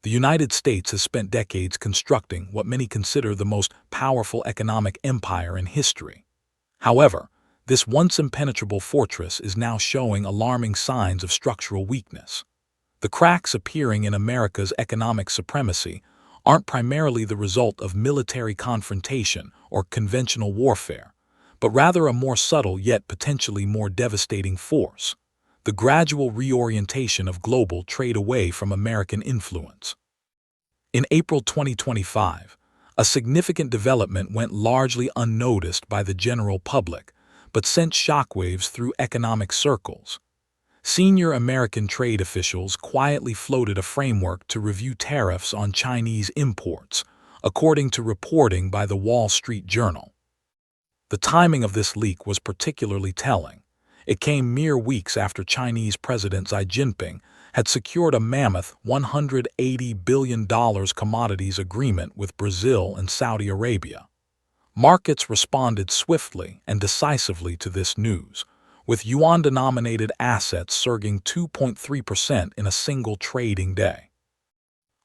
The United States has spent decades constructing what many consider the most powerful economic empire in history. However, this once impenetrable fortress is now showing alarming signs of structural weakness. The cracks appearing in America's economic supremacy aren't primarily the result of military confrontation or conventional warfare, but rather a more subtle yet potentially more devastating force: the gradual reorientation of global trade away from American influence. In April 2025, a significant development went largely unnoticed by the general public, but sent shockwaves through economic circles. Senior American trade officials quietly floated a framework to review tariffs on Chinese imports, according to reporting by the Wall Street Journal. The timing of this leak was particularly telling. It came mere weeks after Chinese President Xi Jinping had secured a mammoth $180 billion commodities agreement with Brazil and Saudi Arabia. Markets responded swiftly and decisively to this news, with Yuan-denominated assets surging 2.3% in a single trading day.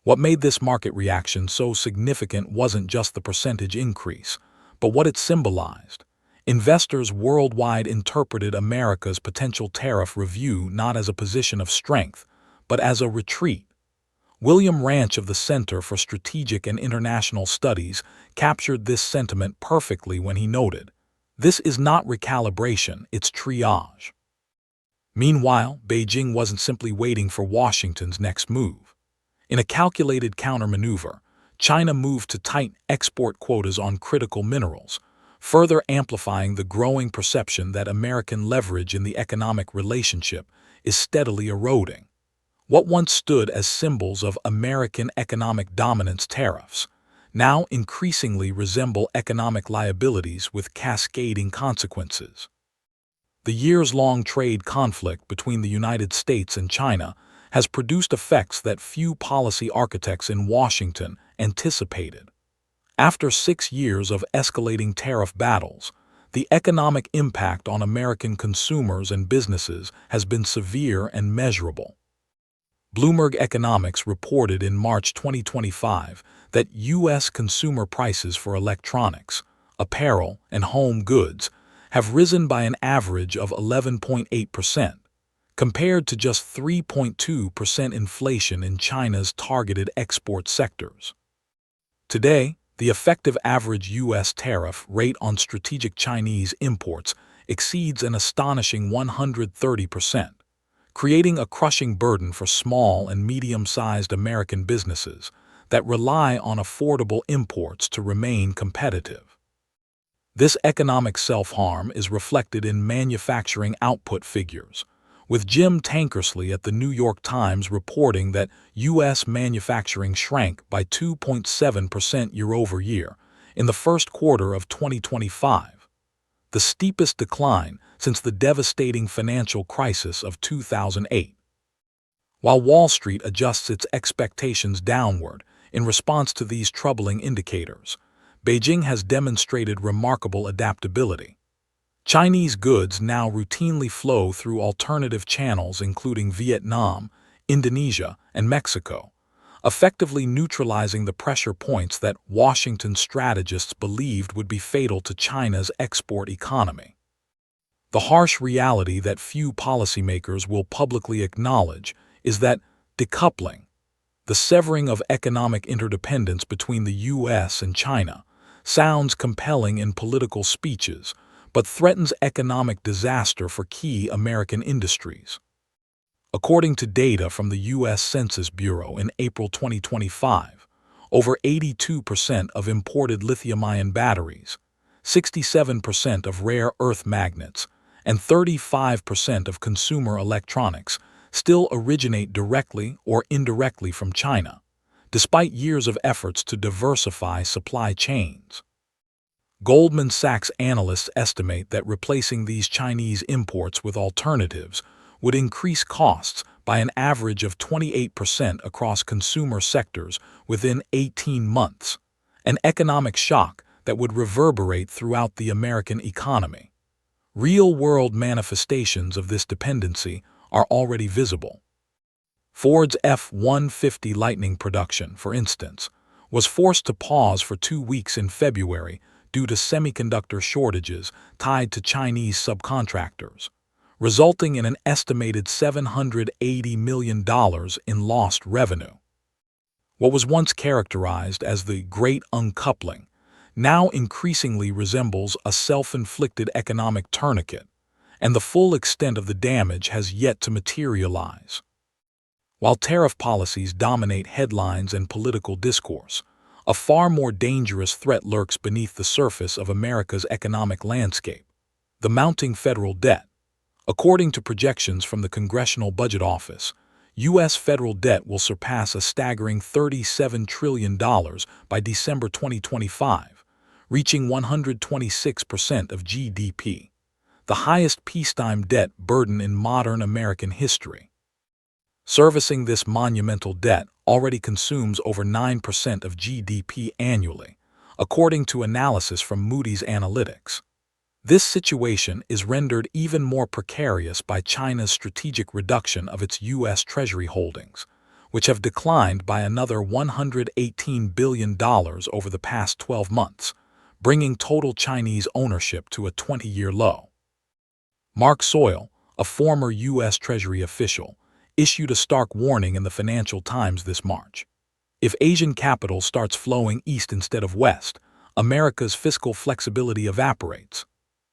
What made this market reaction so significant wasn't just the percentage increase, but what it symbolized. Investors worldwide interpreted America's potential tariff review not as a position of strength, but as a retreat. William Ranch of the Center for Strategic and International Studies captured this sentiment perfectly when he noted, "This is not recalibration, it's triage." Meanwhile, Beijing wasn't simply waiting for Washington's next move. In a calculated countermaneuver, China moved to tighten export quotas on critical minerals, further amplifying the growing perception that American leverage in the economic relationship is steadily eroding. What once stood as symbols of American economic dominance, tariffs, now increasingly resemble economic liabilities with cascading consequences. The years-long trade conflict between the United States and China has produced effects that few policy architects in Washington anticipated. After 6 years of escalating tariff battles, the economic impact on American consumers and businesses has been severe and measurable. Bloomberg Economics reported in March 2025 that U.S. consumer prices for electronics, apparel, and home goods have risen by an average of 11.8%, compared to just 3.2% inflation in China's targeted export sectors. Today, the effective average U.S. tariff rate on strategic Chinese imports exceeds an astonishing 130%. Creating a crushing burden for small and medium-sized American businesses that rely on affordable imports to remain competitive. This economic self-harm is reflected in manufacturing output figures, with Jim Tankersley at the New York Times reporting that U.S. manufacturing shrank by 2.7% year-over-year in the first quarter of 2025, the steepest decline since the devastating financial crisis of 2008. While Wall Street adjusts its expectations downward in response to these troubling indicators, Beijing has demonstrated remarkable adaptability. Chinese goods now routinely flow through alternative channels including Vietnam, Indonesia, and Mexico, effectively neutralizing the pressure points that Washington strategists believed would be fatal to China's export economy. The harsh reality that few policymakers will publicly acknowledge is that decoupling, the severing of economic interdependence between the U.S. and China, sounds compelling in political speeches, but threatens economic disaster for key American industries. According to data from the U.S. Census Bureau in April 2025, over 82% of imported lithium-ion batteries, 67% of rare earth magnets, and 35% of consumer electronics still originate directly or indirectly from China, despite years of efforts to diversify supply chains. Goldman Sachs analysts estimate that replacing these Chinese imports with alternatives would increase costs by an average of 28% across consumer sectors within 18 months, an economic shock that would reverberate throughout the American economy. Real-world manifestations of this dependency are already visible. Ford's F-150 Lightning production, for instance, was forced to pause for 2 weeks in February due to semiconductor shortages tied to Chinese subcontractors, resulting in an estimated $780 million in lost revenue. What was once characterized as the Great Uncoupling now increasingly resembles a self-inflicted economic tourniquet, and the full extent of the damage has yet to materialize. While tariff policies dominate headlines and political discourse, a far more dangerous threat lurks beneath the surface of America's economic landscape: the mounting federal debt. According to projections from the Congressional Budget Office, U.S. federal debt will surpass a staggering $37 trillion by December 2025, reaching 126% of GDP, the highest peacetime debt burden in modern American history. Servicing this monumental debt already consumes over 9% of GDP annually, according to analysis from Moody's Analytics. This situation is rendered even more precarious by China's strategic reduction of its U.S. Treasury holdings, which have declined by another $118 billion over the past 12 months, bringing total Chinese ownership to a 20-year low. Mark Soyle, a former U.S. Treasury official, issued a stark warning in the Financial Times this March. If Asian capital starts flowing east instead of west, America's fiscal flexibility evaporates.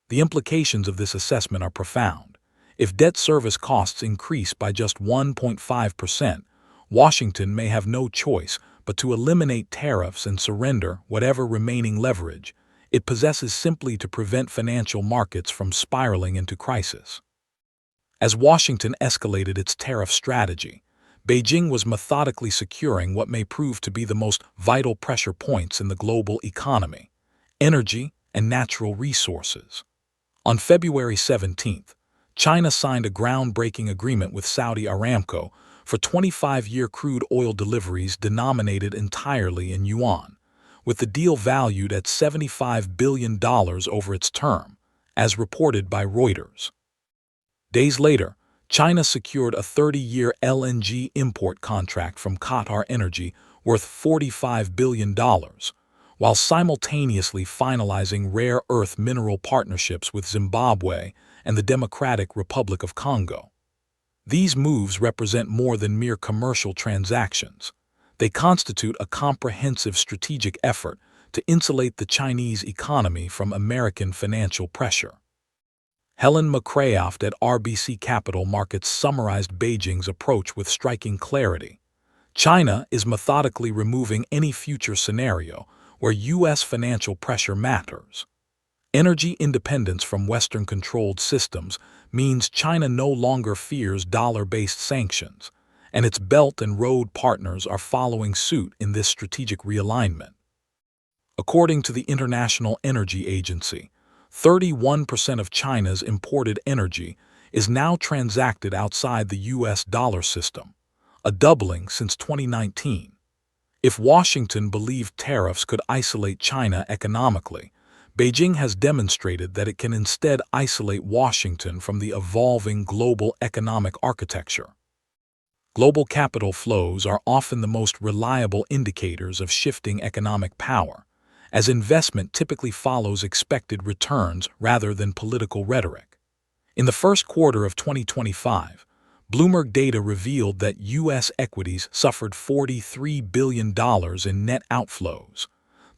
The implications of this assessment are profound. If debt service costs increase by just 1.5%, Washington may have no choice but to eliminate tariffs and surrender whatever remaining leverage it possesses simply to prevent financial markets from spiraling into crisis. As Washington escalated its tariff strategy, Beijing was methodically securing what may prove to be the most vital pressure points in the global economy: energy and natural resources. On February 17th, China signed a groundbreaking agreement with Saudi Aramco for 25-year crude oil deliveries denominated entirely in yuan, with the deal valued at $75 billion over its term, as reported by Reuters. Days later, China secured a 30-year LNG import contract from Qatar Energy worth $45 billion, while simultaneously finalizing rare earth mineral partnerships with Zimbabwe and the Democratic Republic of Congo. These moves represent more than mere commercial transactions. They constitute a comprehensive strategic effort to insulate the Chinese economy from American financial pressure. Helen McCrayoft at RBC Capital Markets summarized Beijing's approach with striking clarity. China is methodically removing any future scenario where U.S. financial pressure matters. Energy independence from Western-controlled systems means China no longer fears dollar-based sanctions, and its Belt and Road partners are following suit in this strategic realignment. According to the International Energy Agency, 31% of China's imported energy is now transacted outside the U.S. dollar system, a doubling since 2019. If Washington believed tariffs could isolate China economically, Beijing has demonstrated that it can instead isolate Washington from the evolving global economic architecture. Global capital flows are often the most reliable indicators of shifting economic power, as investment typically follows expected returns rather than political rhetoric. In the first quarter of 2025, Bloomberg data revealed that U.S. equities suffered $43 billion in net outflows,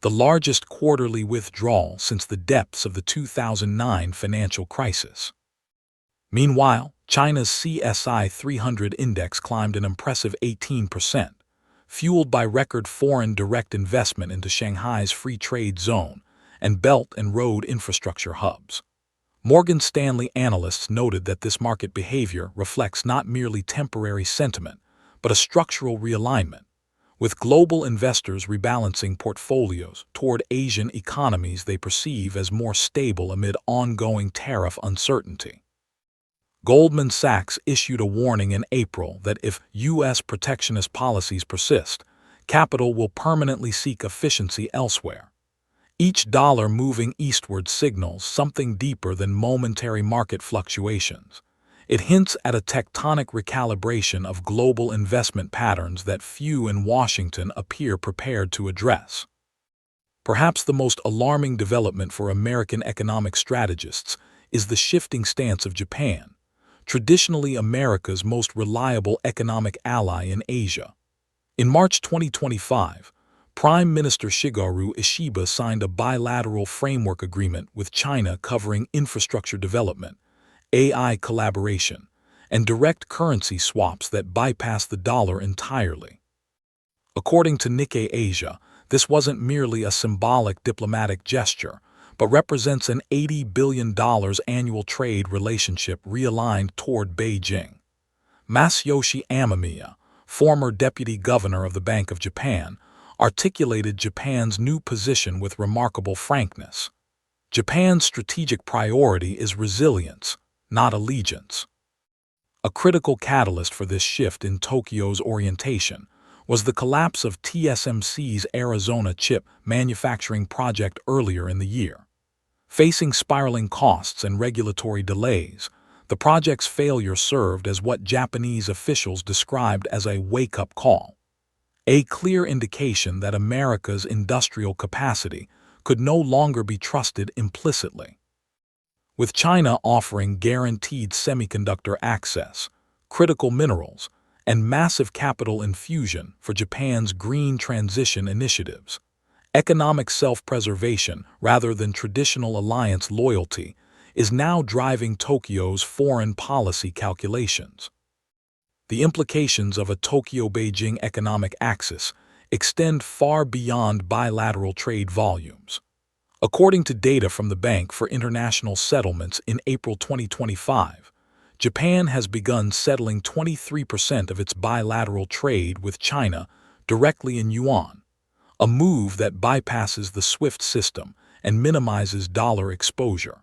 the largest quarterly withdrawal since the depths of the 2009 financial crisis. Meanwhile, China's CSI 300 index climbed an impressive 18%, fueled by record foreign direct investment into Shanghai's free trade zone and Belt and Road infrastructure hubs. Morgan Stanley analysts noted that this market behavior reflects not merely temporary sentiment, but a structural realignment, with global investors rebalancing portfolios toward Asian economies they perceive as more stable amid ongoing tariff uncertainty. Goldman Sachs issued a warning in April that if U.S. protectionist policies persist, capital will permanently seek efficiency elsewhere. Each dollar moving eastward signals something deeper than momentary market fluctuations. It hints at a tectonic recalibration of global investment patterns that few in Washington appear prepared to address. Perhaps the most alarming development for American economic strategists is the shifting stance of Japan, traditionally America's most reliable economic ally in Asia. In March 2025, Prime Minister Shigeru Ishiba signed a bilateral framework agreement with China covering infrastructure development, AI collaboration, and direct currency swaps that bypass the dollar entirely. According to Nikkei Asia, this wasn't merely a symbolic diplomatic gesture, but represents an $80 billion annual trade relationship realigned toward Beijing. Masayoshi Amemiya, former deputy governor of the Bank of Japan, articulated Japan's new position with remarkable frankness. Japan's strategic priority is resilience, not allegiance. A critical catalyst for this shift in Tokyo's orientation was the collapse of TSMC's Arizona chip manufacturing project earlier in the year. Facing spiraling costs and regulatory delays, the project's failure served as what Japanese officials described as a wake-up call, a clear indication that America's industrial capacity could no longer be trusted implicitly. With China offering guaranteed semiconductor access, critical minerals, and massive capital infusion for Japan's green transition initiatives, economic self-preservation rather than traditional alliance loyalty is now driving Tokyo's foreign policy calculations. The implications of a Tokyo-Beijing economic axis extend far beyond bilateral trade volumes. According to data from the Bank for International Settlements in April 2025, Japan has begun settling 23% of its bilateral trade with China directly in yuan, a move that bypasses the SWIFT system and minimizes dollar exposure.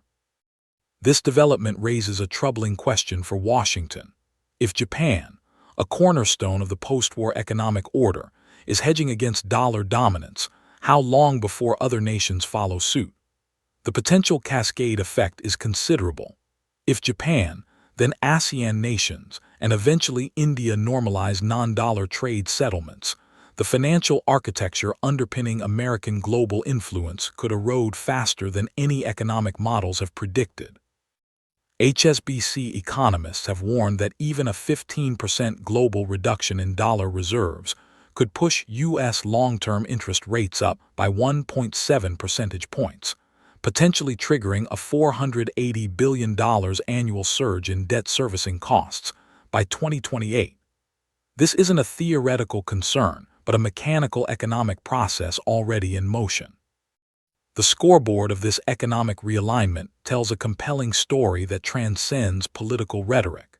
This development raises a troubling question for Washington. If Japan, a cornerstone of the post-war economic order, is hedging against dollar dominance, how long before other nations follow suit? The potential cascade effect is considerable. If Japan, then ASEAN nations, and eventually India normalize non-dollar trade settlements, the financial architecture underpinning American global influence could erode faster than any economic models have predicted. HSBC economists have warned that even a 15% global reduction in dollar reserves could push U.S. long-term interest rates up by 1.7 percentage points, potentially triggering a $480 billion annual surge in debt servicing costs by 2028. This isn't a theoretical concern, but a mechanical economic process already in motion. The scoreboard of this economic realignment tells a compelling story that transcends political rhetoric.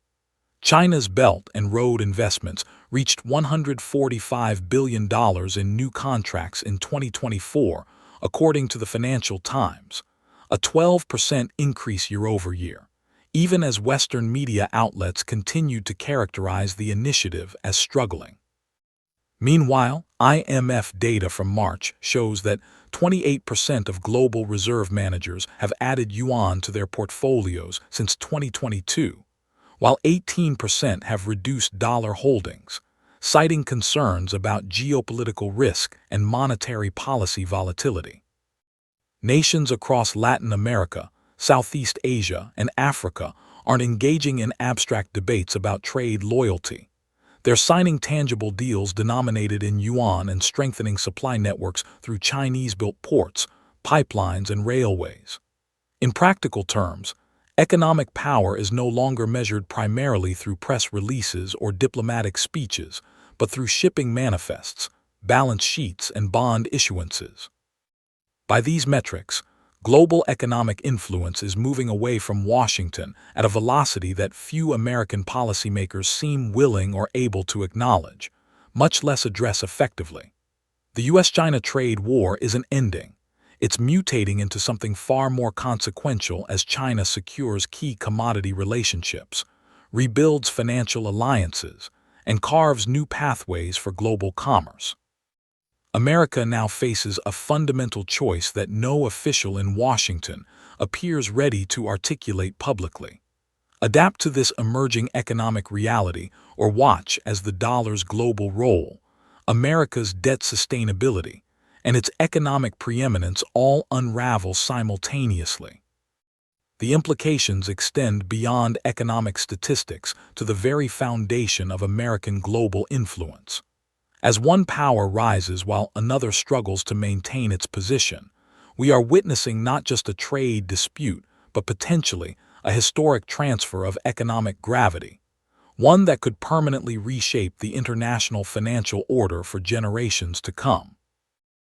China's Belt and Road investments reached $145 billion in new contracts in 2024, according to the Financial Times, a 12% increase year-over-year, even as Western media outlets continued to characterize the initiative as struggling. Meanwhile, IMF data from March shows that 28% of global reserve managers have added yuan to their portfolios since 2022, while 18% have reduced dollar holdings, citing concerns about geopolitical risk and monetary policy volatility. Nations across Latin America, Southeast Asia, and Africa aren't engaging in abstract debates about trade loyalty. They're signing tangible deals denominated in yuan and strengthening supply networks through Chinese-built ports, pipelines, and railways. In practical terms, economic power is no longer measured primarily through press releases or diplomatic speeches, but through shipping manifests, balance sheets, and bond issuances. By these metrics, global economic influence is moving away from Washington at a velocity that few American policymakers seem willing or able to acknowledge, much less address effectively. The U.S.-China trade war isn't ending. It's mutating into something far more consequential as China secures key commodity relationships, rebuilds financial alliances, and carves new pathways for global commerce. America now faces a fundamental choice that no official in Washington appears ready to articulate publicly. Adapt to this emerging economic reality or watch as the dollar's global role, America's debt sustainability, and its economic preeminence all unravel simultaneously. The implications extend beyond economic statistics to the very foundation of American global influence. As one power rises while another struggles to maintain its position, we are witnessing not just a trade dispute, but potentially a historic transfer of economic gravity, one that could permanently reshape the international financial order for generations to come.